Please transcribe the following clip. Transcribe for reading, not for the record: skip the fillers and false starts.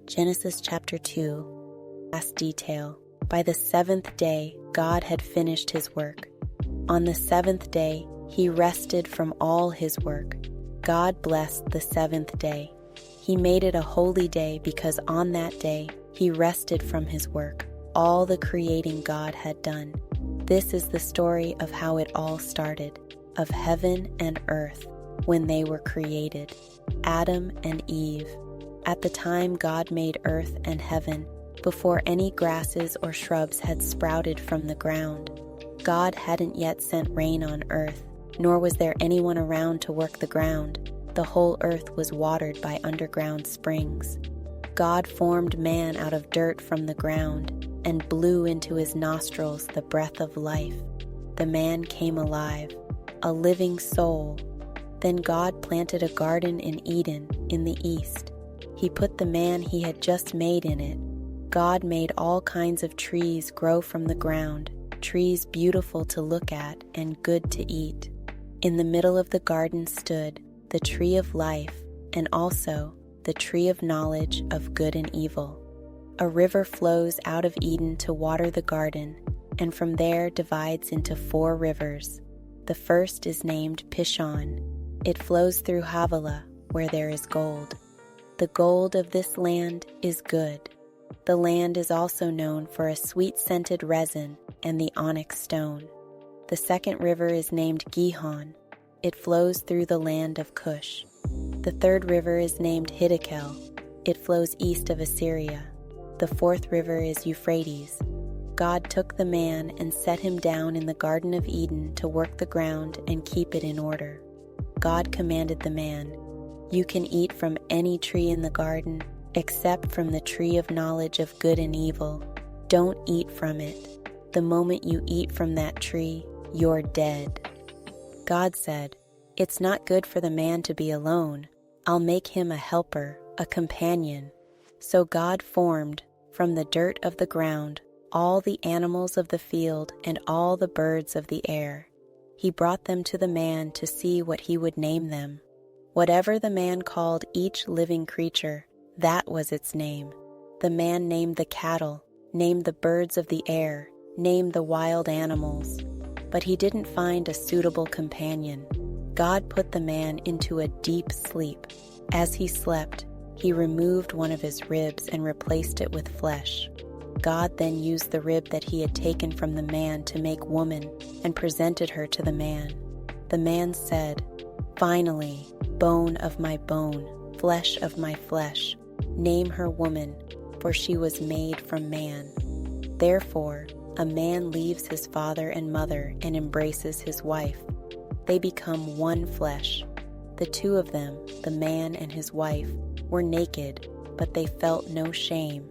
Genesis chapter 2. Last detail. By the seventh day, God had finished his work. On the seventh day, he rested from all his work. God blessed the seventh day. He made it a holy day because on that day, he rested from his work, all the creating God had done. This is the story of how it all started, of heaven and earth, when they were created, Adam and Eve. At the time God made earth and heaven, before any grasses or shrubs had sprouted from the ground. God hadn't yet sent rain on earth, nor was there anyone around to work the ground. The whole earth was watered by underground springs. God formed man out of dirt from the ground and blew into his nostrils the breath of life. The man came alive, a living soul. Then God planted a garden in Eden in the east. He put the man he had just made in it. God made all kinds of trees grow from the ground, trees beautiful to look at and good to eat. In the middle of the garden stood the tree of life and also the tree of knowledge of good and evil. A river flows out of Eden to water the garden, and from there divides into 4 rivers. The first is named Pishon. It flows through Havilah, where there is gold. The gold of this land is good. The land is also known for a sweet-scented resin and the onyx stone. The second river is named Gihon. It flows through the land of Cush. The third river is named Hiddekel. It flows east of Assyria. The fourth river is Euphrates. God took the man and set him down in the Garden of Eden to work the ground and keep it in order. God commanded the man, "You can eat from any tree in the garden, except from the tree of knowledge of good and evil. Don't eat from it. The moment you eat from that tree, you're dead." God said, "It's not good for the man to be alone. I'll make him a helper, a companion." So God formed, from the dirt of the ground, all the animals of the field and all the birds of the air. He brought them to the man to see what he would name them. Whatever the man called each living creature, that was its name. The man named the cattle, named the birds of the air, named the wild animals. But he didn't find a suitable companion. God put the man into a deep sleep. As he slept, he removed one of his ribs and replaced it with flesh. God then used the rib that he had taken from the man to make woman and presented her to the man. The man said, "Finally, bone of my bone, flesh of my flesh, name her woman, for she was made from man." Therefore, a man leaves his father and mother and embraces his wife. They become one flesh. The two of them, the man and his wife, were naked, but they felt no shame.